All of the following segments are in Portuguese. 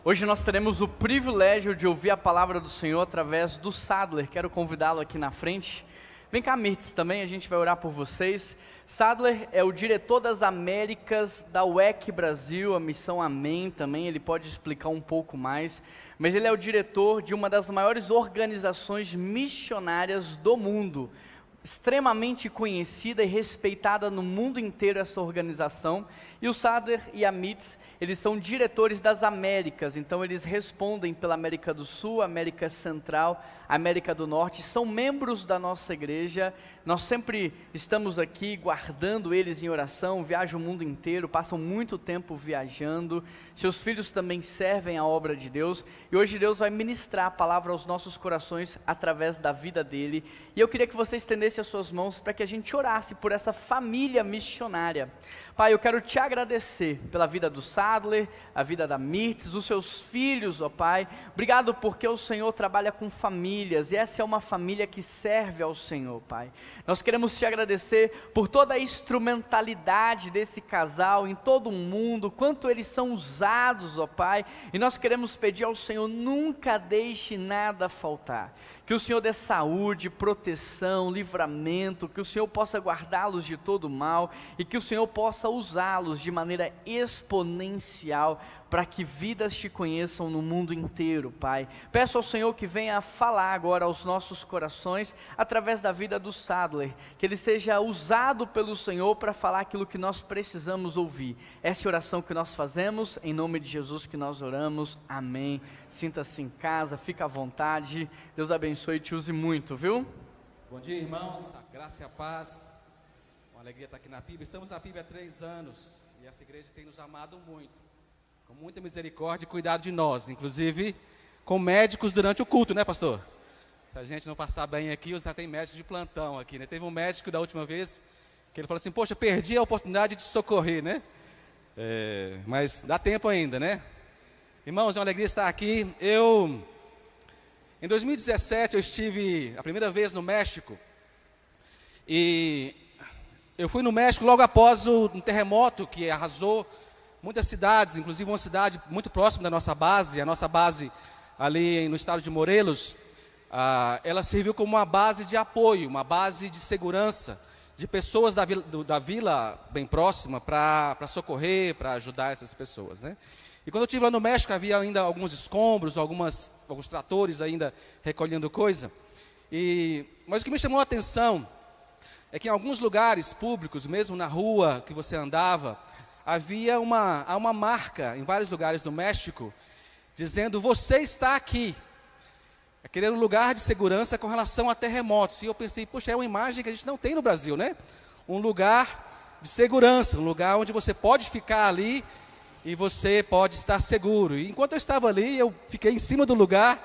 Hoje nós teremos o privilégio de ouvir a palavra do Senhor através do Sadler. Quero convidá-lo aqui na frente. Vem cá, Mirtz, também, a gente vai orar por vocês. Sadler é o diretor das Américas da UEC Brasil, a Missão Amém também, ele pode explicar um pouco mais. Mas ele é o diretor de uma das maiores organizações missionárias do mundo. Extremamente conhecida e respeitada no mundo inteiro essa organização. E o Sadler e a Mirtz, eles são diretores das Américas, então eles respondem pela América do Sul, América Central, América do Norte, são membros da nossa igreja. Nós sempre estamos aqui guardando eles em oração, viajam o mundo inteiro, passam muito tempo viajando, seus filhos também servem a obra de Deus, e hoje Deus vai ministrar a palavra aos nossos corações através da vida dele, e eu queria que você estendesse as suas mãos para que a gente orasse por essa família missionária. Pai, eu quero te agradecer pela vida do Sadler, a vida da Mirtz, os seus filhos, ó Pai. Obrigado porque o Senhor trabalha com famílias, e essa é uma família que serve ao Senhor, Pai. Nós queremos te agradecer por toda a instrumentalidade desse casal em todo o mundo, quanto eles são usados, ó Pai, e nós queremos pedir ao Senhor, nunca deixe nada faltar. Que o Senhor dê saúde, proteção, livramento, que o Senhor possa guardá-los de todo mal e que o Senhor possa usá-los de maneira exponencial para que vidas te conheçam no mundo inteiro, Pai. Peço ao Senhor que venha falar agora aos nossos corações através da vida do Sadler, que ele seja usado pelo Senhor para falar aquilo que nós precisamos ouvir. Essa é a oração que nós fazemos, em nome de Jesus que nós oramos, amém. Sinta-se em casa, fica à vontade, Deus abençoe e te use muito, viu? Bom dia, irmãos, a graça e a paz, uma alegria estar aqui na PIB. Estamos na PIB há 3 anos e essa igreja tem nos amado muito, com muita misericórdia e cuidado de nós, inclusive com médicos durante o culto, né, pastor? Se a gente não passar bem aqui, já tem médicos de plantão aqui, né? Teve um médico da última vez que ele falou assim: poxa, perdi a oportunidade de te socorrer, né? Mas dá tempo ainda, né? Irmãos, é uma alegria estar aqui. Em 2017, eu estive a primeira vez no México, e eu fui no México logo após um terremoto que arrasou muitas cidades, inclusive uma cidade muito próxima da nossa base, a nossa base ali no estado de Morelos. Ela serviu como uma base de apoio, uma base de segurança, de pessoas da vila bem próxima para socorrer, para ajudar essas pessoas, né? E quando eu estive lá no México, havia ainda alguns escombros, alguns tratores ainda recolhendo coisa. Mas o que me chamou a atenção é que em alguns lugares públicos, mesmo na rua que você andava, havia uma marca em vários lugares do México, dizendo: você está aqui. Aquele lugar de segurança com relação a terremotos. E eu pensei, poxa, é uma imagem que a gente não tem no Brasil, né? Um lugar de segurança, um lugar onde você pode ficar ali e você pode estar seguro. E enquanto eu estava ali, eu fiquei em cima do lugar,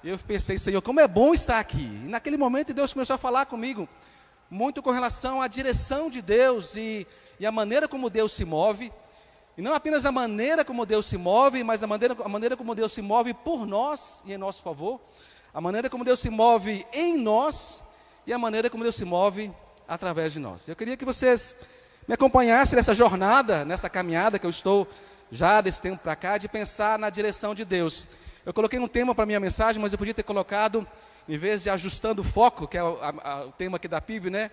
e eu pensei: Senhor, como é bom estar aqui. E naquele momento Deus começou a falar comigo, muito com relação à direção de Deus e a maneira como Deus se move. E não apenas a maneira como Deus se move, mas a maneira como Deus se move por nós e em nosso favor. A maneira como Deus se move em nós e a maneira como Deus se move através de nós. Eu queria que vocês me acompanhassem nessa jornada, nessa caminhada que eu estou já desse tempo para cá, de pensar na direção de Deus. Eu coloquei um tema para a minha mensagem, mas eu podia ter colocado, em vez de ajustando o foco, que é o tema aqui da PIB, né?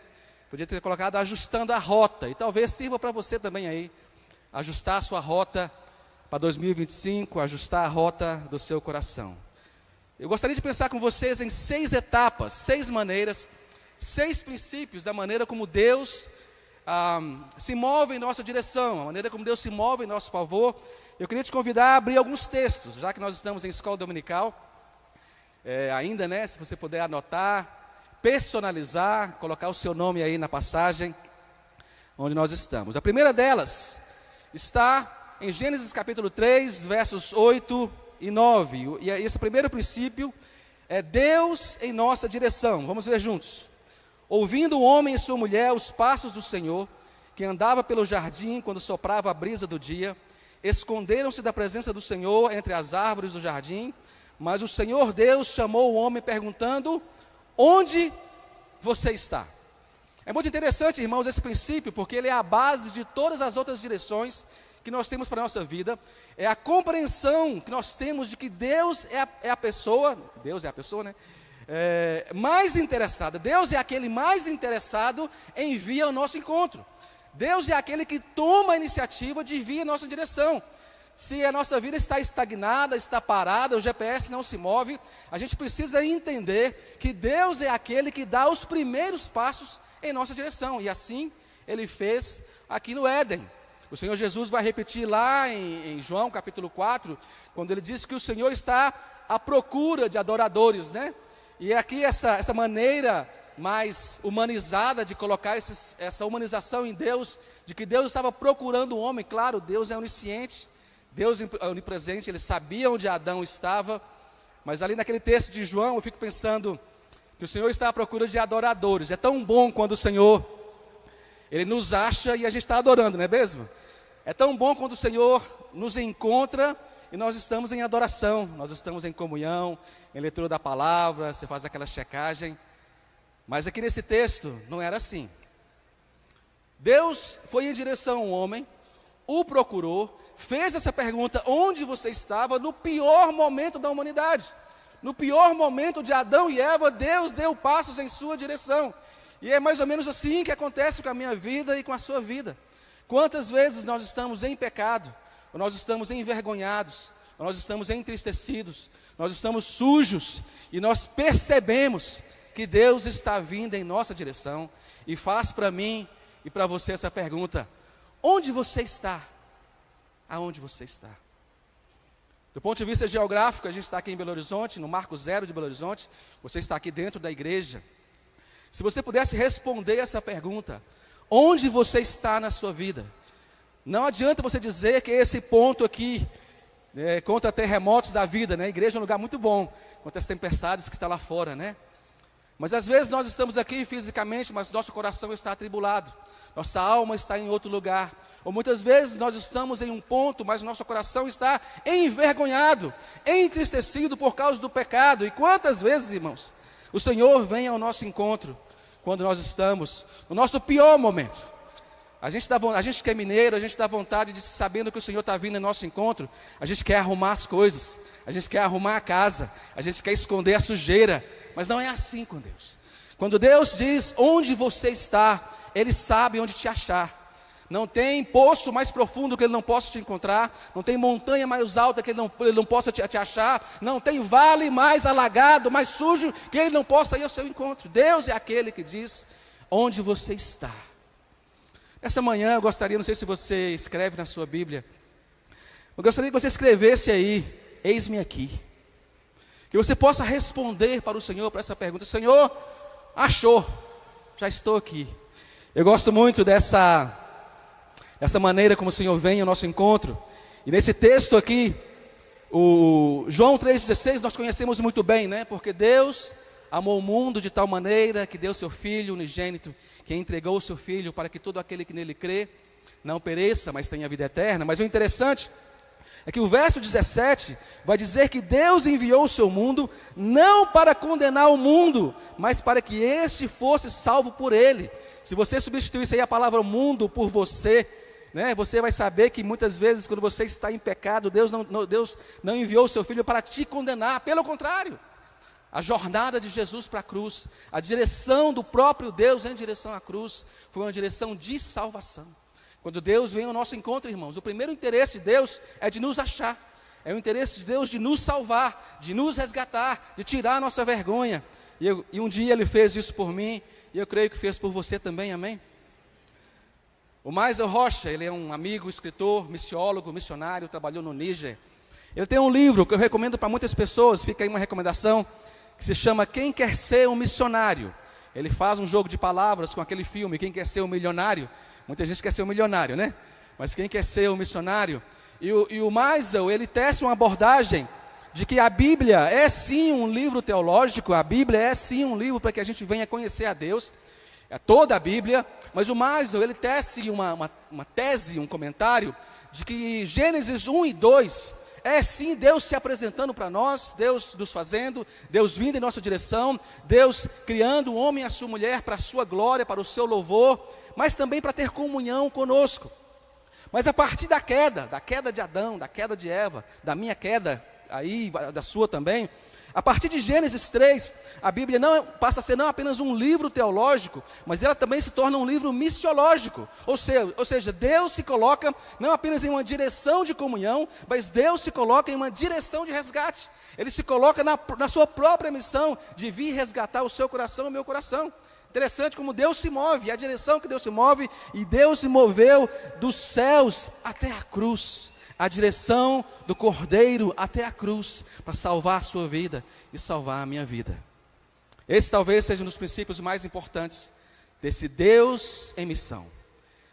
Podia ter colocado ajustando a rota, e talvez sirva para você também aí, ajustar a sua rota para 2025, ajustar a rota do seu coração. Eu gostaria de pensar com vocês em 6 etapas, 6 maneiras, 6 princípios da maneira como Deus se move em nossa direção, a maneira como Deus se move em nosso favor. Eu queria te convidar a abrir alguns textos, já que nós estamos em escola dominical, ainda, né, se você puder anotar, personalizar, colocar o seu nome aí na passagem onde nós estamos. A primeira delas está em Gênesis capítulo 3, versos 8 e 9, e esse primeiro princípio é Deus em nossa direção. Vamos ver juntos. Ouvindo o homem e sua mulher os passos do Senhor, que andava pelo jardim quando soprava a brisa do dia, esconderam-se da presença do Senhor entre as árvores do jardim, mas o Senhor Deus chamou o homem perguntando: onde você está? É muito interessante, irmãos, esse princípio, porque ele é a base de todas as outras direções que nós temos para a nossa vida, é a compreensão que nós temos de que Deus é a pessoa, né? Mais interessada. Deus é aquele mais interessado em vir ao nosso encontro. Deus é aquele que toma a iniciativa de vir em nossa direção. Se a nossa vida está estagnada, está parada, o GPS não se move, a gente precisa entender que Deus é aquele que dá os primeiros passos em nossa direção. E assim Ele fez aqui no Éden. O Senhor Jesus vai repetir lá em João capítulo 4, quando Ele diz que o Senhor está à procura de adoradores, né? E aqui essa maneira mais humanizada de colocar essa humanização em Deus, de que Deus estava procurando um homem. Claro, Deus é onisciente, Deus é onipresente, Ele sabia onde Adão estava, mas ali naquele texto de João, eu fico pensando que o Senhor está à procura de adoradores. É tão bom quando o Senhor, Ele nos acha e a gente está adorando, não é mesmo? É tão bom quando o Senhor nos encontra e nós estamos em adoração, nós estamos em comunhão, em leitura da palavra, você faz aquela checagem. Mas aqui nesse texto não era assim. Deus foi em direção ao homem, o procurou, fez essa pergunta: onde você estava no pior momento da humanidade? No pior momento de Adão e Eva, Deus deu passos em sua direção. E é mais ou menos assim que acontece com a minha vida e com a sua vida. Quantas vezes nós estamos em pecado, ou nós estamos envergonhados, ou nós estamos entristecidos, nós estamos sujos, e nós percebemos que Deus está vindo em nossa direção, e faz para mim e para você essa pergunta: onde você está? Aonde você está? Do ponto de vista geográfico, a gente está aqui em Belo Horizonte, no Marco Zero de Belo Horizonte, você está aqui dentro da igreja. Se você pudesse responder essa pergunta: onde você está na sua vida? Não adianta você dizer que esse ponto aqui, contra terremotos da vida, né? A igreja é um lugar muito bom, contra as tempestades que está lá fora, né? Mas às vezes nós estamos aqui fisicamente, mas nosso coração está atribulado, nossa alma está em outro lugar. Ou muitas vezes nós estamos em um ponto, mas nosso coração está envergonhado, entristecido por causa do pecado. E quantas vezes, irmãos, o Senhor vem ao nosso encontro quando nós estamos no nosso pior momento. A gente que é mineiro, a gente dá vontade de, sabendo que o Senhor está vindo em nosso encontro, a gente quer arrumar as coisas, a gente quer arrumar a casa, a gente quer esconder a sujeira, mas não é assim com Deus. Quando Deus diz onde você está, Ele sabe onde te achar. Não tem poço mais profundo que Ele não possa te encontrar, não tem montanha mais alta que Ele não possa te achar, não tem vale mais alagado, mais sujo que Ele não possa ir ao seu encontro. Deus é aquele que diz onde você está. Essa manhã eu gostaria, não sei se você escreve na sua Bíblia, eu gostaria que você escrevesse aí: eis-me aqui. Que você possa responder para o Senhor, para essa pergunta: Senhor, achou, já estou aqui. Eu gosto muito dessa maneira como o Senhor vem ao nosso encontro. E nesse texto aqui, o João 3,16, nós conhecemos muito bem, né? Porque Deus amou o mundo de tal maneira que deu seu Filho unigênito, que entregou o seu Filho para que todo aquele que nele crê não pereça, mas tenha vida eterna. Mas o interessante é que o verso 17 vai dizer que Deus enviou o seu mundo não para condenar o mundo, mas para que este fosse salvo por ele. Se você substituísse aí a palavra mundo por você, né, você vai saber que muitas vezes quando você está em pecado, Deus não enviou o seu Filho para te condenar, pelo contrário. A jornada de Jesus para a cruz, a direção do próprio Deus em direção à cruz, foi uma direção de salvação. Quando Deus vem ao nosso encontro, irmãos, o primeiro interesse de Deus é de nos achar. É o interesse de Deus de nos salvar, de nos resgatar, de tirar a nossa vergonha. E um dia Ele fez isso por mim, e eu creio que fez por você também, amém? O Maisel Rocha, ele é um amigo, escritor, missiólogo, missionário, trabalhou no Níger. Ele tem um livro que eu recomendo para muitas pessoas, fica aí uma recomendação, que se chama Quem Quer Ser um Missionário. Ele faz um jogo de palavras com aquele filme, Quem Quer Ser um Milionário. Muita gente quer ser um milionário, né? Mas quem quer ser um missionário? E o Maisel, ele tece uma abordagem de que a Bíblia é sim um livro teológico, a Bíblia é sim um livro para que a gente venha conhecer a Deus, é toda a Bíblia, mas o Maisel, ele tece uma tese, um comentário, de que Gênesis 1 e 2 é sim Deus se apresentando para nós, Deus nos fazendo, Deus vindo em nossa direção, Deus criando o homem e a sua mulher para a sua glória, para o seu louvor, mas também para ter comunhão conosco. Mas a partir da queda de Adão, da queda de Eva, da minha queda, aí da sua também, a partir de Gênesis 3, a Bíblia não passa a ser não apenas um livro teológico, mas ela também se torna um livro missiológico. Ou seja, Deus se coloca não apenas em uma direção de comunhão, mas Deus se coloca em uma direção de resgate. Ele se coloca na sua própria missão de vir resgatar o seu coração e o meu coração. Interessante como Deus se move, a direção que Deus se move, e Deus se moveu dos céus até a cruz. A direção do Cordeiro até a cruz, para salvar a sua vida e salvar a minha vida. Esse talvez seja um dos princípios mais importantes desse Deus em missão,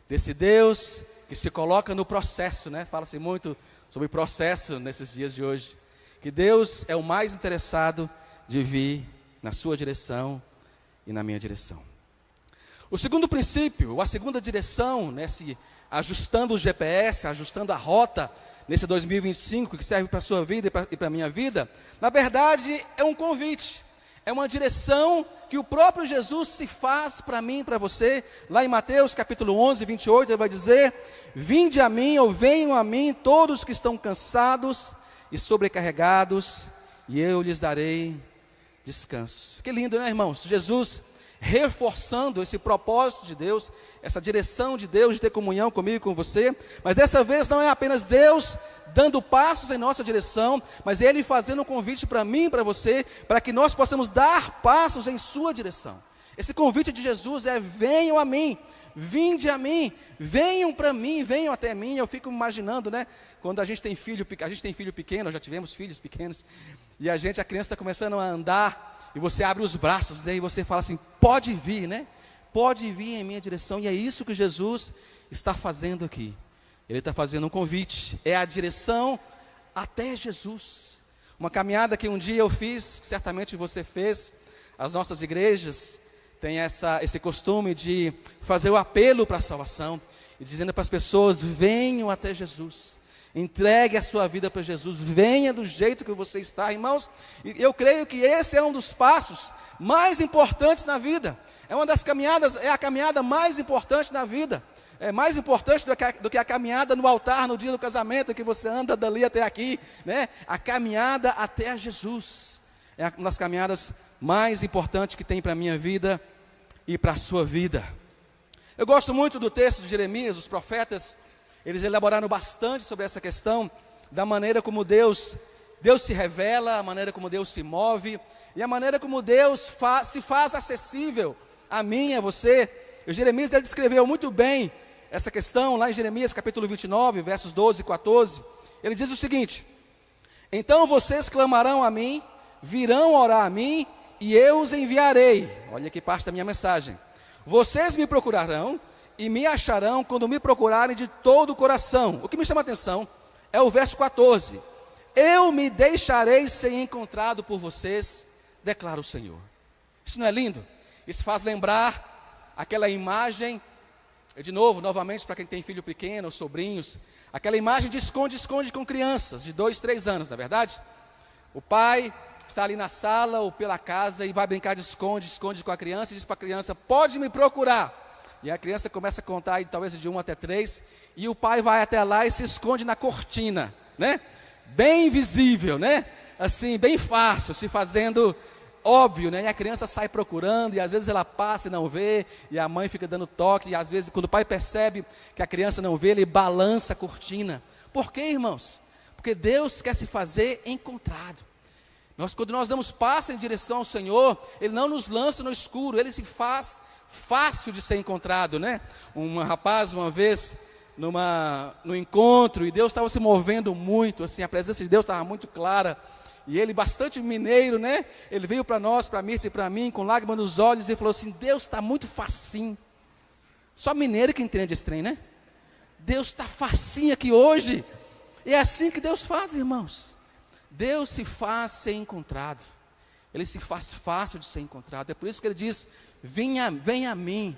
desse Deus que se coloca no processo, né? Fala-se muito sobre processo nesses dias de hoje, que Deus é o mais interessado de vir na sua direção e na minha direção. O segundo princípio, ou a segunda direção, né, ajustando o GPS, ajustando a rota nesse 2025 que serve para a sua vida e para a minha vida, na verdade é um convite, é uma direção que o próprio Jesus se faz para mim e para você. Lá em Mateus capítulo 11, 28, ele vai dizer: vinde a mim, ou venham a mim todos que estão cansados e sobrecarregados, e eu lhes darei descanso. Que lindo, né, irmãos? Jesus reforçando esse propósito de Deus, essa direção de Deus de ter comunhão comigo e com você, mas dessa vez não é apenas Deus dando passos em nossa direção, mas Ele fazendo um convite para mim e para você, para que nós possamos dar passos em sua direção. Esse convite de Jesus é: venham a mim, vinde a mim, venham para mim, venham até mim. Eu fico imaginando, né, quando a gente tem filho pequeno, nós já tivemos filhos pequenos, e a criança está começando a andar, e você abre os braços, daí você fala assim: pode vir, né? Pode vir em minha direção. E é isso que Jesus está fazendo aqui. Ele está fazendo um convite. É a direção até Jesus. Uma caminhada que um dia eu fiz, que certamente você fez. As nossas igrejas têm esse costume de fazer o apelo para a salvação, e dizendo para as pessoas: venham até Jesus. Entregue a sua vida para Jesus, venha do jeito que você está, irmãos. Eu creio que esse é um dos passos mais importantes na vida. É uma das caminhadas, é a caminhada mais importante na vida. É mais importante do que a caminhada no altar no dia do casamento, que você anda dali até aqui, né? A caminhada até a Jesus é uma das caminhadas mais importantes que tem para a minha vida e para a sua vida. Eu gosto muito do texto de Jeremias. Os profetas, eles elaboraram bastante sobre essa questão da maneira como Deus se revela, a maneira como Deus se move, e a maneira como Deus se faz acessível a mim e a você. E Jeremias descreveu muito bem essa questão, lá em Jeremias capítulo 29, versos 12 e 14. Ele diz o seguinte: então vocês clamarão a mim, virão orar a mim, e eu os enviarei. Olha que parte da minha mensagem. Vocês me procurarão e me acharão quando me procurarem de todo o coração. O que me chama a atenção é o verso 14. Eu me deixarei ser encontrado por vocês, declara o Senhor. Isso não é lindo? Isso faz lembrar aquela imagem, novamente para quem tem filho pequeno, ou sobrinhos, aquela imagem de esconde-esconde com crianças de 2, 3 anos, não é verdade? O pai está ali na sala ou pela casa e vai brincar de esconde-esconde com a criança, e diz para a criança: pode me procurar. E a criança começa a contar aí, talvez de 1 até 3, e o pai vai até lá e se esconde na cortina, né? Bem visível, né? Assim, bem fácil, se fazendo óbvio, né? E a criança sai procurando, e às vezes ela passa e não vê, e a mãe fica dando toque, e às vezes quando o pai percebe que a criança não vê, ele balança a cortina. Por quê, irmãos? Porque Deus quer se fazer encontrado. Quando nós damos passo em direção ao Senhor, Ele não nos lança no escuro, Ele se faz fácil de ser encontrado, né? Um rapaz, uma vez, no encontro, e Deus estava se movendo muito, assim, a presença de Deus estava muito clara, e ele, bastante mineiro, né? Ele veio para nós, para Mirce e para mim, com lágrimas nos olhos, e falou assim: Deus está muito facinho. Só mineiro que entende esse trem, né? Deus está facinho aqui hoje. E é assim que Deus faz, irmãos. Deus se faz ser encontrado. Ele se faz fácil de ser encontrado. É por isso que Ele diz: venha a mim.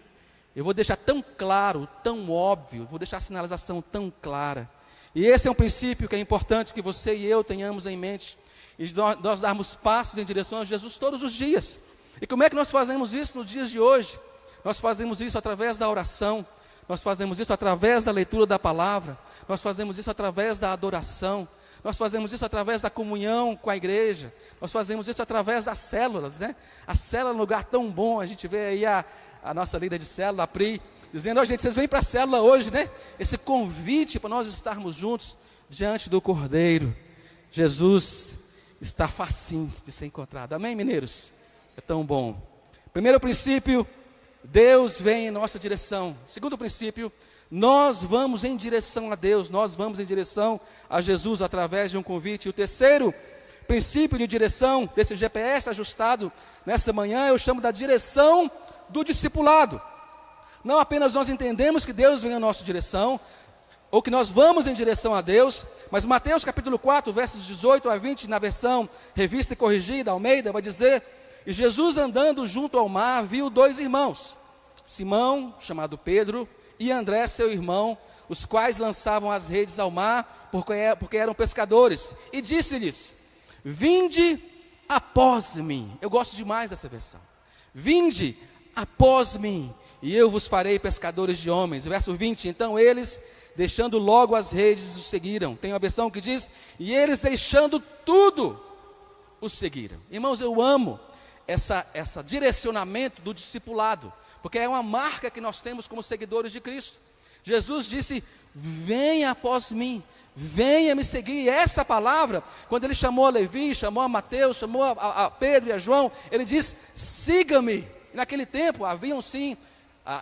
Eu vou deixar tão claro, tão óbvio, vou deixar a sinalização tão clara. E esse é um princípio que é importante que você e eu tenhamos em mente, e nós darmos passos em direção a Jesus todos os dias. E como é que nós fazemos isso nos dias de hoje? Nós fazemos isso através da oração, nós fazemos isso através da leitura da palavra, nós fazemos isso através da adoração, nós fazemos isso através da comunhão com a igreja, nós fazemos isso através das células, né? A célula é um lugar tão bom, a gente vê aí a nossa líder de célula, a Pri, dizendo, ó gente, vocês vêm para a célula hoje, né? Esse convite para nós estarmos juntos diante do Cordeiro. Jesus está facinho de ser encontrado, amém, mineiros? É tão bom. Primeiro princípio, Deus vem em nossa direção. Segundo princípio, nós vamos em direção a Deus, nós vamos em direção a Jesus através de um convite. E o terceiro princípio de direção, desse GPS ajustado nessa manhã, eu chamo da direção do discipulado. Não apenas nós entendemos que Deus vem em nossa direção, ou que nós vamos em direção a Deus, mas Mateus capítulo 4, versos 18 a 20, na versão revista e corrigida, Almeida, vai dizer, e Jesus andando junto ao mar, viu dois irmãos, Simão, chamado Pedro, e André, seu irmão, os quais lançavam as redes ao mar, porque eram pescadores, e disse-lhes, vinde após mim. Eu gosto demais dessa versão. Vinde após mim, e eu vos farei pescadores de homens. Verso 20, então eles, deixando logo as redes, o seguiram. Tem uma versão que diz, e eles deixando tudo, o seguiram. Irmãos, eu amo essa direcionamento do discipulado, porque é uma marca que nós temos como seguidores de Cristo. Jesus disse, venha após mim, venha me seguir. E essa palavra, quando ele chamou a Levi, chamou a Mateus, chamou a Pedro e a João, ele diz, siga-me. Naquele tempo haviam sim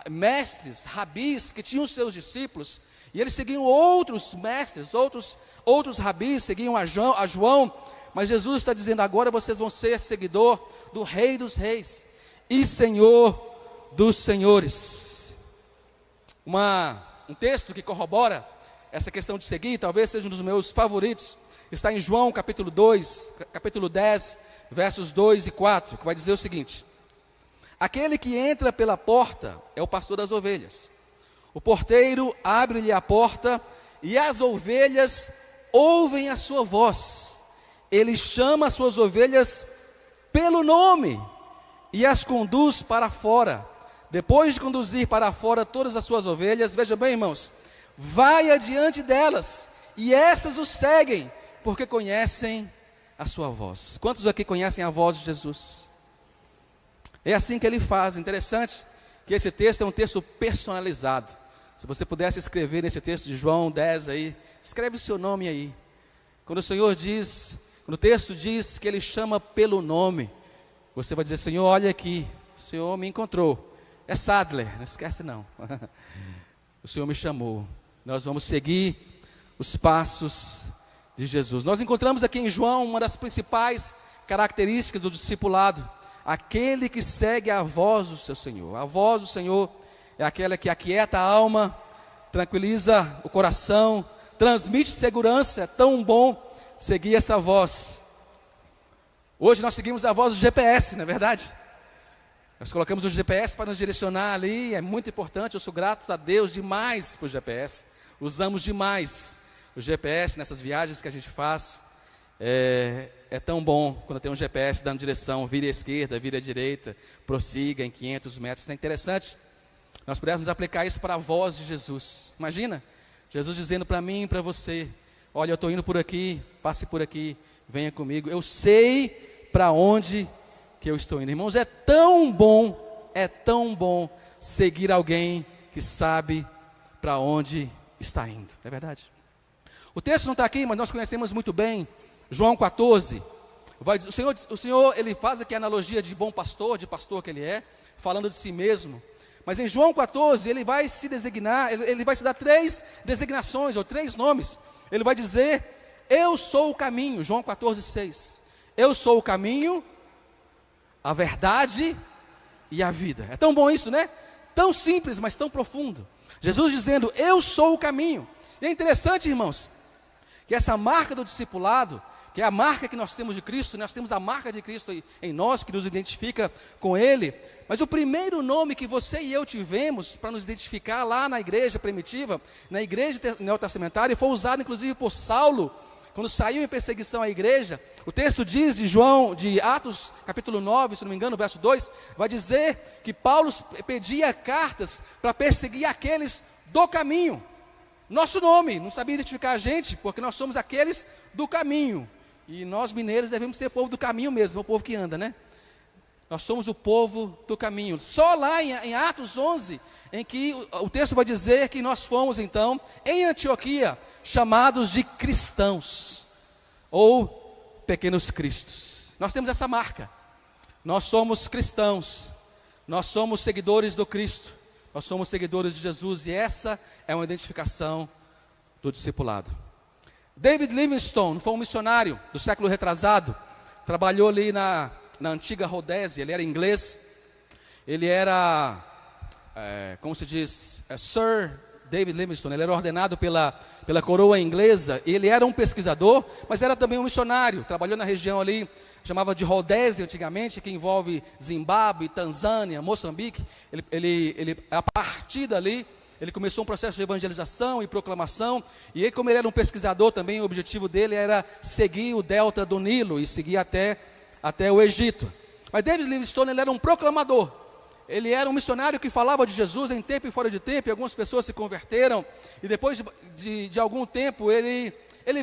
mestres, rabis, que tinham seus discípulos, e eles seguiam outros mestres, outros rabis, seguiam a João, mas Jesus está dizendo, agora vocês vão ser seguidor do Rei dos Reis e Senhor dos senhores. Um texto que corrobora essa questão de seguir, talvez seja um dos meus favoritos, está em João capítulo 2, capítulo 10, versos 2 e 4, que vai dizer o seguinte, aquele que entra pela porta é o pastor das ovelhas, o porteiro abre-lhe a porta e as ovelhas ouvem a sua voz, ele chama as suas ovelhas pelo nome e as conduz para fora. Depois de conduzir para fora todas as suas ovelhas, veja bem, irmãos, vai adiante delas, e estas o seguem, porque conhecem a sua voz. Quantos aqui conhecem a voz de Jesus? É assim que ele faz. Interessante que esse texto é um texto personalizado. Se você pudesse escrever nesse texto de João 10 aí, escreve seu nome aí. Quando o texto diz que ele chama pelo nome, você vai dizer, Senhor, olha aqui, o Senhor me encontrou. É Sadler, não esquece não. O Senhor me chamou. Nós vamos seguir os passos de Jesus. Nós encontramos aqui em João uma das principais características do discipulado. Aquele que segue a voz do seu Senhor. A voz do Senhor é aquela que aquieta a alma, tranquiliza o coração, transmite segurança. É tão bom seguir essa voz. Hoje nós seguimos a voz do GPS, não é verdade? Nós colocamos o GPS para nos direcionar ali, é muito importante, eu sou grato a Deus demais por GPS, usamos demais o GPS nessas viagens que a gente faz, é tão bom quando tem um GPS dando direção, vire à esquerda, vire à direita, prossiga em 500 metros, é interessante, nós pudermos aplicar isso para a voz de Jesus, imagina, Jesus dizendo para mim e para você, olha, eu estou indo por aqui, passe por aqui, venha comigo, eu sei para onde que eu estou indo. Irmãos, é tão bom seguir alguém que sabe para onde está indo, é verdade? O texto não está aqui, mas nós conhecemos muito bem, João 14, o Senhor ele faz aqui a analogia de bom pastor, de pastor que ele é, falando de si mesmo, mas em João 14, ele vai se designar, ele vai se dar 3 designações, ou 3 nomes, ele vai dizer, eu sou o caminho, João 14, 6, eu sou o caminho, a verdade e a vida. É tão bom isso, né? Tão simples, mas tão profundo. Jesus dizendo, eu sou o caminho. E é interessante, irmãos, que essa marca do discipulado, que é a marca que nós temos de Cristo, nós temos a marca de Cristo em nós, que nos identifica com Ele, mas o primeiro nome que você e eu tivemos para nos identificar lá na igreja primitiva, na igreja neotestamentária, foi usado inclusive por Saulo, quando saiu em perseguição à igreja. O texto diz de Atos capítulo 9, se não me engano, verso 2, vai dizer que Paulo pedia cartas para perseguir aqueles do caminho. Nosso nome, não sabia identificar a gente, porque nós somos aqueles do caminho. E nós mineiros devemos ser o povo do caminho mesmo, o povo que anda, né? Nós somos o povo do caminho. Só lá em Atos 11, em que o texto vai dizer que nós fomos então, em Antioquia, chamados de cristãos, ou pequenos cristos. Nós temos essa marca. Nós somos cristãos, nós somos seguidores do Cristo, nós somos seguidores de Jesus, e essa é uma identificação do discipulado. David Livingstone foi um missionário do século retrasado, trabalhou ali na antiga Rodésia, ele era inglês, ele era, como se diz, Sir David Livingstone, ele era ordenado pela coroa inglesa, ele era um pesquisador, mas era também um missionário, trabalhou na região ali, chamava de Rodésia antigamente, que envolve Zimbábue, Tanzânia, Moçambique. Ele a partir dali, ele começou um processo de evangelização e proclamação, e ele, como ele era um pesquisador também, o objetivo dele era seguir o delta do Nilo, e seguir até o Egito. Mas David Livingstone, ele era um proclamador, ele era um missionário que falava de Jesus em tempo e fora de tempo, e algumas pessoas se converteram, e depois de algum tempo, ele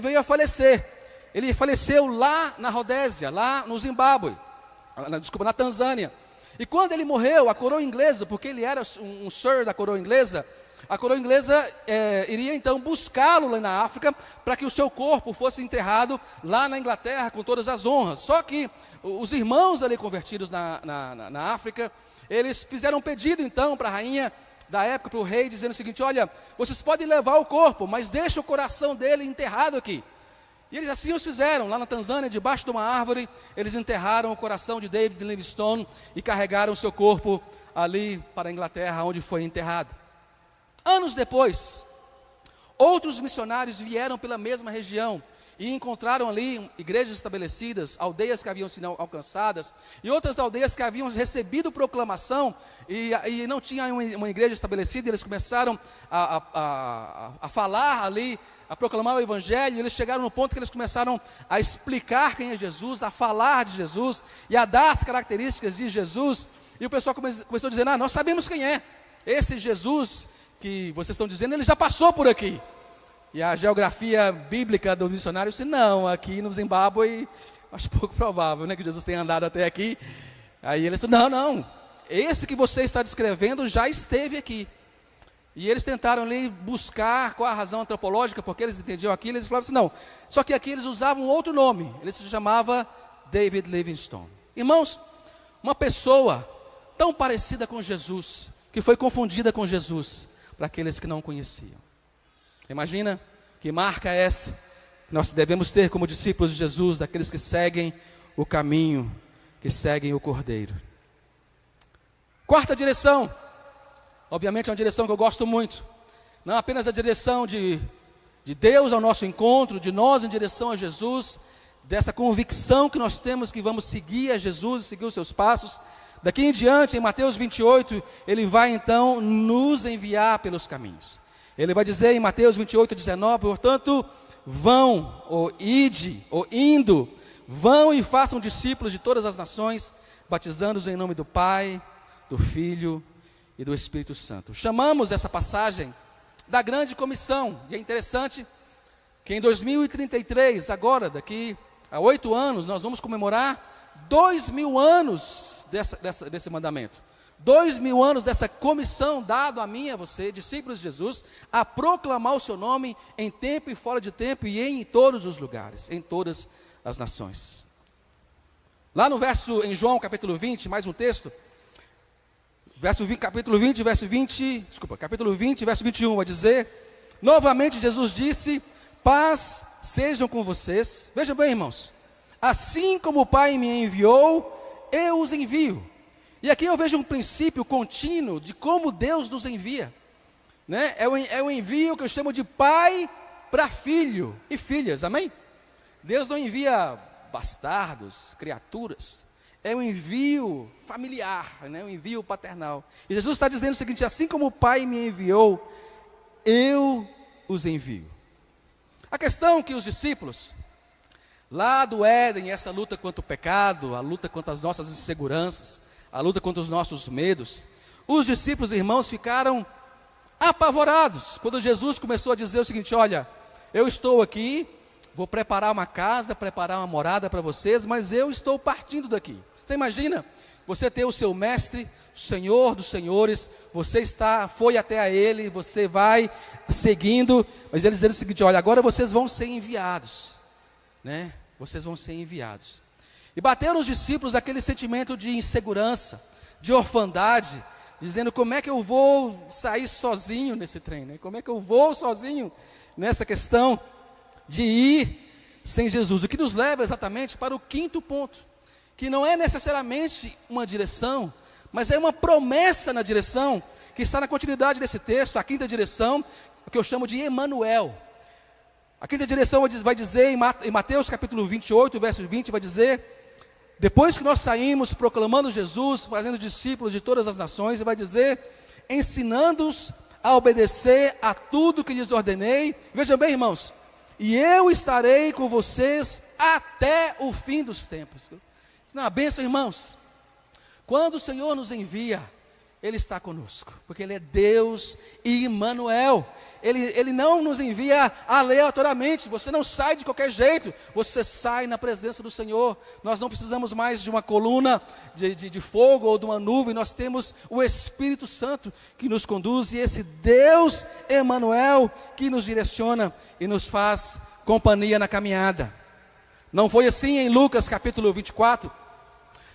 veio a falecer. Ele faleceu lá na Rodésia, lá no Zimbábue, na Tanzânia. E quando ele morreu, a coroa inglesa, porque ele era um sir da coroa inglesa, a coroa inglesa iria então buscá-lo lá na África, para que o seu corpo fosse enterrado lá na Inglaterra com todas as honras. Só que os irmãos ali convertidos na África, eles fizeram um pedido então para a rainha da época, para o rei, dizendo o seguinte: olha, vocês podem levar o corpo, mas deixa o coração dele enterrado aqui. E eles assim os fizeram, lá na Tanzânia, debaixo de uma árvore, eles enterraram o coração de David Livingstone e carregaram o seu corpo ali para a Inglaterra, onde foi enterrado. Anos depois, outros missionários vieram pela mesma região e encontraram ali igrejas estabelecidas, aldeias que haviam sido alcançadas, e outras aldeias que haviam recebido proclamação e não tinham uma igreja estabelecida. Eles começaram a falar ali, a proclamar o Evangelho, e eles chegaram no ponto que eles começaram a explicar quem é Jesus, a falar de Jesus, e a dar as características de Jesus, e o pessoal começou a dizer: nós sabemos quem é, esse Jesus que vocês estão dizendo, ele já passou por aqui. E a geografia bíblica do missionário disse: não, aqui no Zimbábue, acho pouco provável, né, que Jesus tenha andado até aqui. Aí ele disse: não, esse que você está descrevendo já esteve aqui. E eles tentaram ali buscar qual a razão antropológica, porque eles entendiam aquilo. Eles falavam assim: não, só que aqui eles usavam outro nome, ele se chamava David Livingstone. Irmãos, uma pessoa tão parecida com Jesus, que foi confundida com Jesus, para aqueles que não conheciam. Imagina que marca é essa que nós devemos ter como discípulos de Jesus, daqueles que seguem o caminho, que seguem o Cordeiro. Quarta direção, obviamente é uma direção que eu gosto muito, não apenas a direção de Deus ao nosso encontro, de nós em direção a Jesus, dessa convicção que nós temos que vamos seguir a Jesus, seguir os seus passos. Daqui em diante, em Mateus 28, ele vai então nos enviar pelos caminhos. Ele vai dizer em Mateus 28, 19, portanto, vão, ou ide, ou indo, vão e façam discípulos de todas as nações, batizando-os em nome do Pai, do Filho e do Espírito Santo. Chamamos essa passagem da grande comissão, e é interessante que em 2033, agora, daqui a 8 anos, nós vamos comemorar 2000 anos desse mandamento. 2000 anos dessa comissão dado a mim e a você, discípulos de Jesus, a proclamar o seu nome em tempo e fora de tempo e em todos os lugares, em todas as nações. Lá no em João capítulo 20, mais um texto, capítulo 20, verso 21, vai dizer: novamente Jesus disse: paz sejam com vocês. Vejam bem, irmãos, assim como o Pai me enviou, eu os envio. E aqui eu vejo um princípio contínuo de como Deus nos envia, né? É o envio que eu chamo de pai para filho e filhas, amém? Deus não envia bastardos, criaturas, é um envio familiar, né? Um envio paternal. E Jesus está dizendo o seguinte: assim como o Pai me enviou, eu os envio. A questão é que os discípulos, lá do Éden, essa luta contra o pecado, a luta contra as nossas inseguranças, a luta contra os nossos medos, os discípulos, irmãos, ficaram apavorados, quando Jesus começou a dizer o seguinte: olha, eu estou aqui, vou preparar uma casa, preparar uma morada para vocês, mas eu estou partindo daqui. Você imagina, você ter o seu mestre, o Senhor dos senhores, você foi até a Ele, você vai seguindo, mas eles dizem o seguinte: olha, agora vocês vão ser enviados, né? Vocês vão ser enviados. E bateu nos discípulos aquele sentimento de insegurança, de orfandade, dizendo: como é que eu vou sair sozinho nesse trem, né? Como é que eu vou sozinho nessa questão de ir sem Jesus? O que nos leva exatamente para o quinto ponto, que não é necessariamente uma direção, mas é uma promessa na direção, que está na continuidade desse texto, a quinta direção, que eu chamo de Emanuel. A quinta direção vai dizer, em Mateus capítulo 28, verso 20, vai dizer: depois que nós saímos proclamando Jesus, fazendo discípulos de todas as nações, vai dizer: ensinando-os a obedecer a tudo que lhes ordenei. Vejam bem, irmãos, e eu estarei com vocês até o fim dos tempos. Isso não é uma bênção, irmãos? Quando o Senhor nos envia, Ele está conosco, porque Ele é Deus e Emanuel. Ele não nos envia aleatoriamente, você não sai de qualquer jeito, você sai na presença do Senhor. Nós não precisamos mais de uma coluna de fogo ou de uma nuvem, nós temos o Espírito Santo que nos conduz, e esse Deus Emanuel que nos direciona e nos faz companhia na caminhada. Não foi assim em Lucas capítulo 24,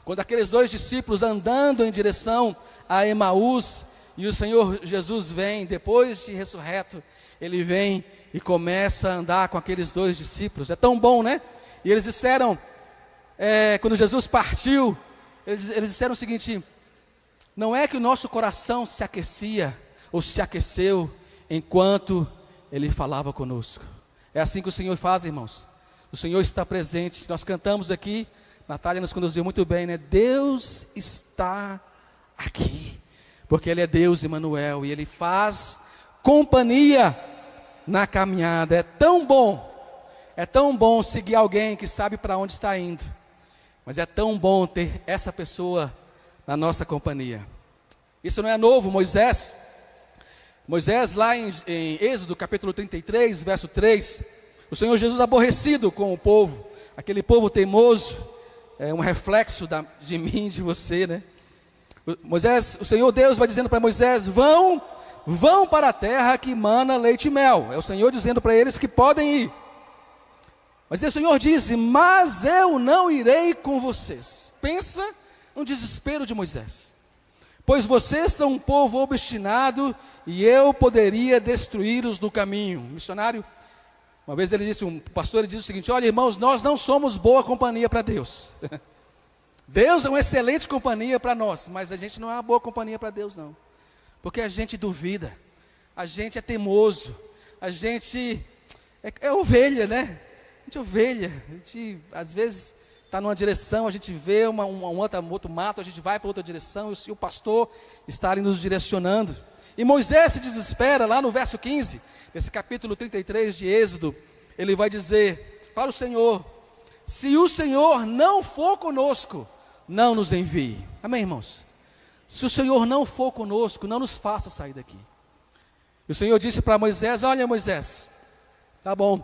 quando aqueles dois discípulos andando em direção a Emaús, e o Senhor Jesus vem, depois de ressurreto, Ele vem e começa a andar com aqueles dois discípulos. É tão bom, né? E eles disseram, quando Jesus partiu, eles disseram o seguinte: não é que o nosso coração se aquecia, ou se aqueceu, enquanto Ele falava conosco. É assim que o Senhor faz, irmãos. O Senhor está presente. Nós cantamos aqui, Natália nos conduziu muito bem, né? Deus está aqui. Porque Ele é Deus Emanuel, e Ele faz companhia na caminhada. É tão bom seguir alguém que sabe para onde está indo, mas é tão bom ter essa pessoa na nossa companhia. Isso não é novo. Moisés lá em Êxodo capítulo 33, verso 3, o Senhor Jesus aborrecido com o povo, aquele povo teimoso, é um reflexo de mim, de você, né? O Senhor Deus vai dizendo para Moisés: vão para a terra que mana leite e mel. É o Senhor dizendo para eles que podem ir. Mas o Senhor diz: mas eu não irei com vocês. Pensa no desespero de Moisés. Pois vocês são um povo obstinado, e eu poderia destruí-los no caminho. Um missionário, uma vez um pastor disse o seguinte: olha, irmãos, nós não somos boa companhia para Deus. Deus é uma excelente companhia para nós, mas a gente não é uma boa companhia para Deus, não. Porque a gente duvida, a gente é teimoso, a gente é ovelha, né? A gente é ovelha, a gente às vezes está numa direção, a gente vê um outro mato, a gente vai para outra direção, e o pastor está ali nos direcionando. E Moisés se desespera, lá no verso 15, nesse capítulo 33 de Êxodo, ele vai dizer para o Senhor: se o Senhor não for conosco, não nos envie. Amém, irmãos? Se o Senhor não for conosco, não nos faça sair daqui. E o Senhor disse para Moisés: olha, Moisés, tá bom,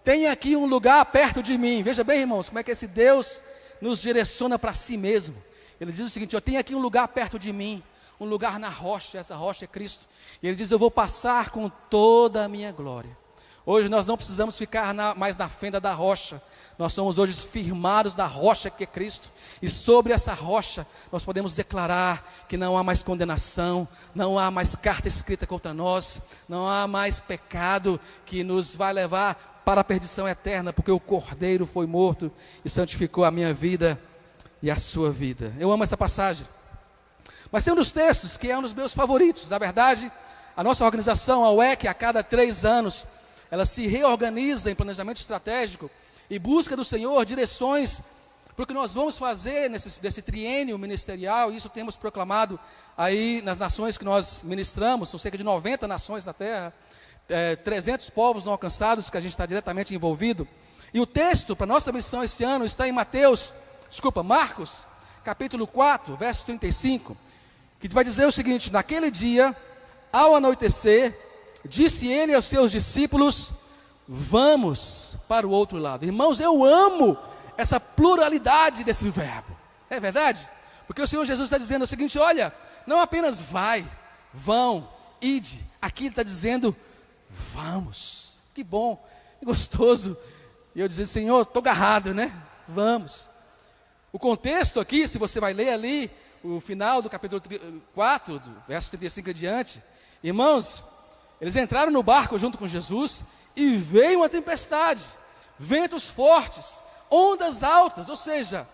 tem aqui um lugar perto de mim. Veja bem, irmãos, como é que esse Deus nos direciona para si mesmo. Ele diz o seguinte: eu tenho aqui um lugar perto de mim, um lugar na rocha, essa rocha é Cristo. E Ele diz: eu vou passar com toda a minha glória. Hoje nós não precisamos ficar mais na fenda da rocha, nós somos hoje firmados da rocha que é Cristo, e sobre essa rocha nós podemos declarar que não há mais condenação, não há mais carta escrita contra nós, não há mais pecado que nos vai levar para a perdição eterna, porque o Cordeiro foi morto e santificou a minha vida e a sua vida. Eu amo essa passagem, mas tem um dos textos que é um dos meus favoritos. Na verdade, a nossa organização, a UEC, a cada 3 anos, ela se reorganiza em planejamento estratégico e busca do Senhor direções para o que nós vamos fazer nesse triênio ministerial. Isso temos proclamado aí nas nações que nós ministramos, são cerca de 90 nações na terra, 300 povos não alcançados que a gente está diretamente envolvido. E o texto para nossa missão este ano está em Marcos, capítulo 4, verso 35, que vai dizer o seguinte: naquele dia ao anoitecer, disse ele aos seus discípulos: vamos para o outro lado. Irmãos, eu amo essa pluralidade desse verbo. É verdade? Porque o Senhor Jesus está dizendo o seguinte: olha, não apenas vai, vão, ide. Aqui ele está dizendo: vamos. Que bom, que gostoso. E eu dizia: Senhor, estou agarrado, né? Vamos. O contexto aqui, se você vai ler ali, o final do capítulo 4, do verso 35 adiante, irmãos, eles entraram no barco junto com Jesus e veio uma tempestade, ventos fortes, ondas altas. Ou seja,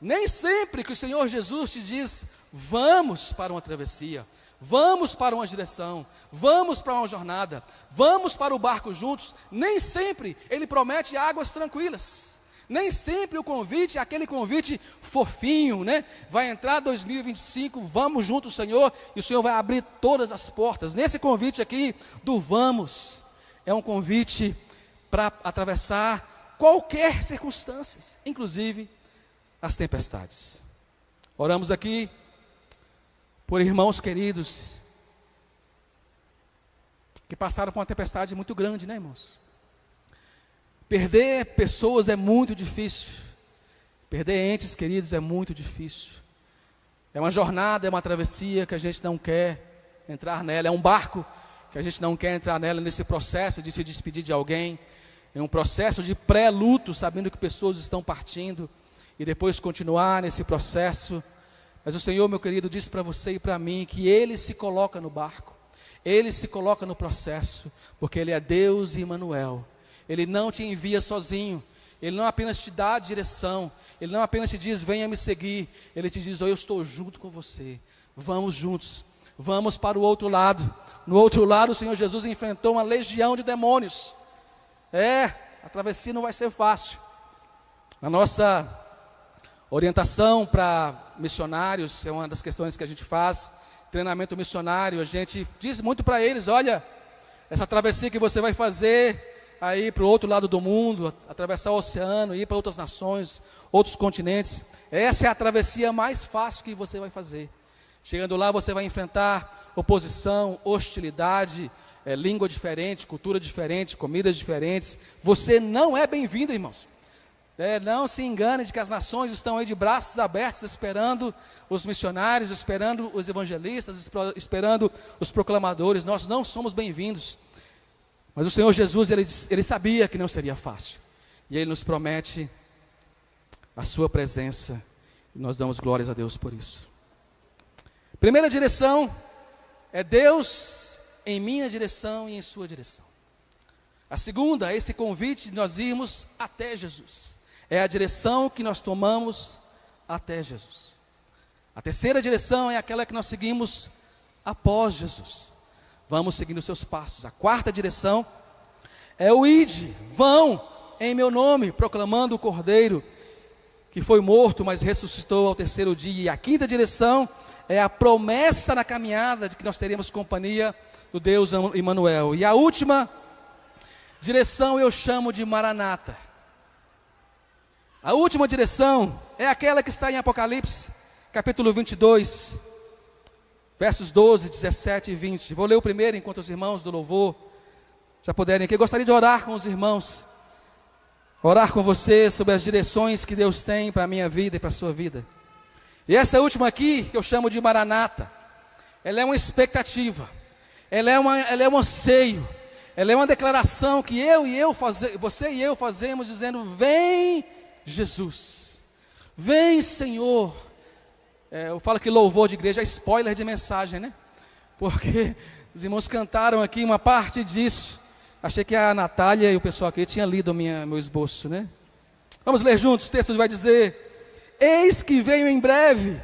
nem sempre que o Senhor Jesus te diz: vamos para uma travessia, vamos para uma direção, vamos para uma jornada, vamos para o barco juntos, nem sempre Ele promete águas tranquilas. Nem sempre o convite é aquele convite fofinho, né? Vai entrar 2025, vamos juntos, Senhor, e o Senhor vai abrir todas as portas. Nesse convite aqui do vamos, é um convite para atravessar qualquer circunstância, inclusive as tempestades. Oramos aqui por irmãos queridos que passaram por uma tempestade muito grande, né, irmãos? Perder pessoas é muito difícil. Perder entes queridos é muito difícil. É uma jornada, é uma travessia que a gente não quer entrar nela. É um barco que a gente não quer entrar nela nesse processo de se despedir de alguém. É um processo de pré-luto, sabendo que pessoas estão partindo. E depois continuar nesse processo. Mas o Senhor, meu querido, disse para você e para mim que Ele se coloca no barco. Ele se coloca no processo. Porque Ele é Deus e Emmanuel. Ele não te envia sozinho, Ele não apenas te dá a direção, Ele não apenas te diz: venha me seguir, Ele te diz: oh, eu estou junto com você, vamos juntos, vamos para o outro lado. No outro lado o Senhor Jesus enfrentou uma legião de demônios. A travessia não vai ser fácil. A nossa orientação para missionários é uma das questões que a gente faz, treinamento missionário, a gente diz muito para eles: olha, essa travessia que você vai fazer aí para o outro lado do mundo, atravessar o oceano, ir para outras nações, outros continentes, essa é a travessia mais fácil que você vai fazer. Chegando lá você vai enfrentar oposição, hostilidade, língua diferente, cultura diferente, comidas diferentes. Você não é bem-vindo, irmãos. Não se engane de que as nações estão aí de braços abertos, esperando os missionários, esperando os evangelistas, esperando os proclamadores. Nós não somos bem-vindos. Mas o Senhor Jesus, ele sabia que não seria fácil. E Ele nos promete a sua presença. E nós damos glórias a Deus por isso. Primeira direção é Deus em minha direção e em sua direção. A segunda é esse convite de nós irmos até Jesus. É a direção que nós tomamos até Jesus. A terceira direção é aquela que nós seguimos após Jesus. Vamos seguindo os seus passos. A quarta direção é o ide, vão em meu nome, proclamando o Cordeiro que foi morto, mas ressuscitou ao terceiro dia. E a quinta direção é a promessa na caminhada de que nós teremos companhia do Deus Emmanuel. E a última direção eu chamo de Maranata. A última direção é aquela que está em Apocalipse, capítulo 22, versos 12, 17 e 20. Vou ler o primeiro enquanto os irmãos do louvor já puderem aqui. Eu gostaria de orar com os irmãos, orar com você sobre as direções que Deus tem para a minha vida e para a sua vida. E essa última aqui, que eu chamo de Maranata, ela é uma expectativa, ela é um anseio, ela é uma declaração que você e eu fazemos dizendo: vem Jesus, vem Senhor. Eu falo que louvor de igreja é spoiler de mensagem, né? Porque os irmãos cantaram aqui uma parte disso. Achei que a Natália e o pessoal aqui tinham lido meu esboço, né? Vamos ler juntos, o texto vai dizer: eis que venho em breve,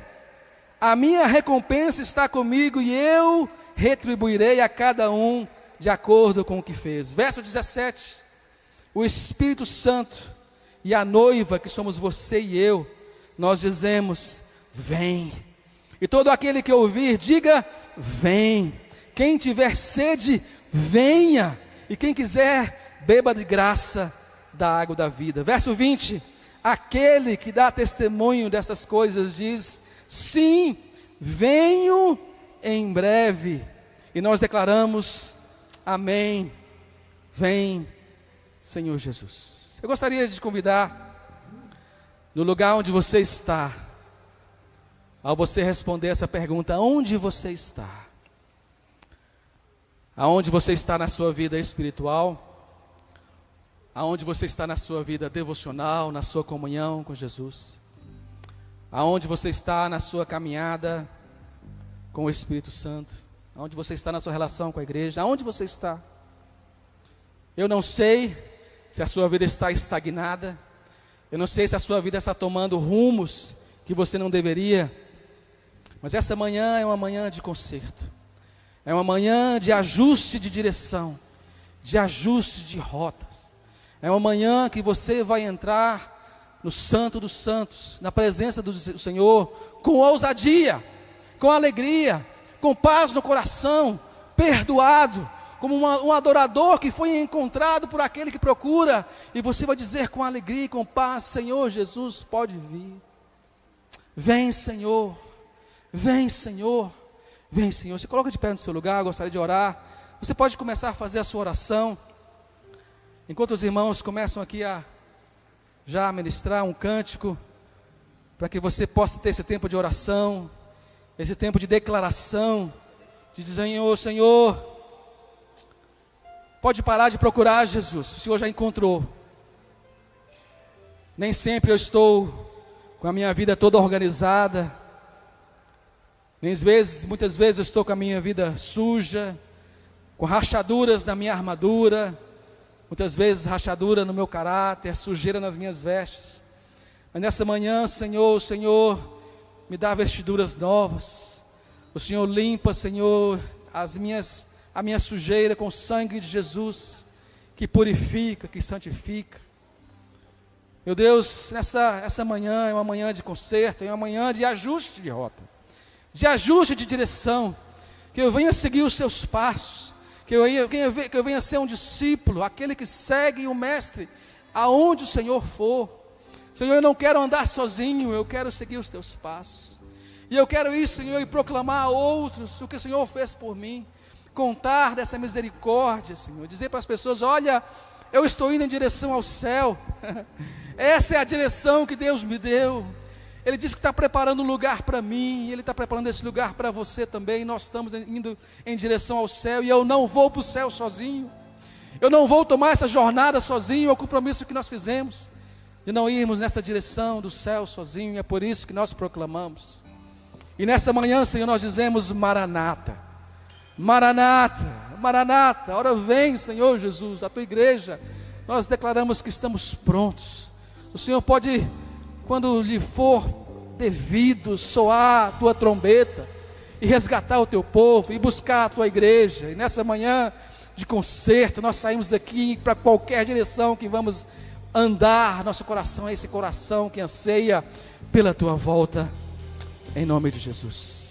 a minha recompensa está comigo e eu retribuirei a cada um de acordo com o que fez. Verso 17, o Espírito Santo e a noiva, que somos você e eu, nós dizemos: vem. E todo aquele que ouvir, diga: vem. Quem tiver sede, venha. E quem quiser, beba de graça da água da vida. Verso 20, aquele que dá testemunho dessas coisas diz: sim, venho em breve. E nós declaramos: amém. Vem, Senhor Jesus. Eu gostaria de te convidar, no lugar onde você está, ao você responder essa pergunta: onde você está? Aonde você está na sua vida espiritual? Aonde você está na sua vida devocional, na sua comunhão com Jesus? Aonde você está na sua caminhada com o Espírito Santo? Aonde você está na sua relação com a igreja? Aonde você está? Eu não sei se a sua vida está estagnada. Eu não sei se a sua vida está tomando rumos que você não deveria. Mas essa manhã é uma manhã de conserto. É uma manhã de ajuste de direção, de ajuste de rotas. É uma manhã que você vai entrar no Santo dos Santos, na presença do Senhor, com ousadia, com alegria, com paz no coração, perdoado, como um adorador que foi encontrado por aquele que procura. E você vai dizer com alegria e com paz: Senhor Jesus, pode vir. Vem, Senhor. Vem, Senhor. Vem, Senhor. Se coloca de pé no seu lugar, eu gostaria de orar. Você pode começar a fazer a sua oração. Enquanto os irmãos começam aqui a já ministrar um cântico, para que você possa ter esse tempo de oração, esse tempo de declaração, de dizer: Senhor, pode parar de procurar Jesus, o Senhor já encontrou. Nem sempre eu estou com a minha vida toda organizada. Muitas vezes eu estou com a minha vida suja, com rachaduras na minha armadura, muitas vezes rachadura no meu caráter, sujeira nas minhas vestes. Mas nessa manhã, Senhor, o Senhor me dá vestiduras novas. O Senhor limpa, Senhor, a minha sujeira com o sangue de Jesus, que purifica, que santifica. Meu Deus, essa manhã é uma manhã de conserto, é uma manhã de ajuste de rota, de ajuste de direção, que eu venha seguir os seus passos, que eu venha ser um discípulo, aquele que segue o Mestre, aonde o Senhor for. Senhor, eu não quero andar sozinho, eu quero seguir os teus passos, e eu quero ir, Senhor, e proclamar a outros o que o Senhor fez por mim, contar dessa misericórdia, Senhor, dizer para as pessoas: olha, eu estou indo em direção ao céu, essa é a direção que Deus me deu. Ele disse que está preparando um lugar para mim, Ele está preparando esse lugar para você também. Nós estamos indo em direção ao céu, e eu não vou para o céu sozinho, eu não vou tomar essa jornada sozinho. É o compromisso que nós fizemos, de não irmos nessa direção do céu sozinho, e é por isso que nós proclamamos. E nessa manhã, Senhor, nós dizemos: Maranata, Maranata, Maranata, ora vem, Senhor Jesus, a tua igreja. Nós declaramos que estamos prontos. O Senhor pode, quando lhe for devido, soar a tua trombeta e resgatar o teu povo e buscar a tua igreja. E nessa manhã de concerto, nós saímos daqui para qualquer direção que vamos andar. Nosso coração é esse coração que anseia pela tua volta, em nome de Jesus.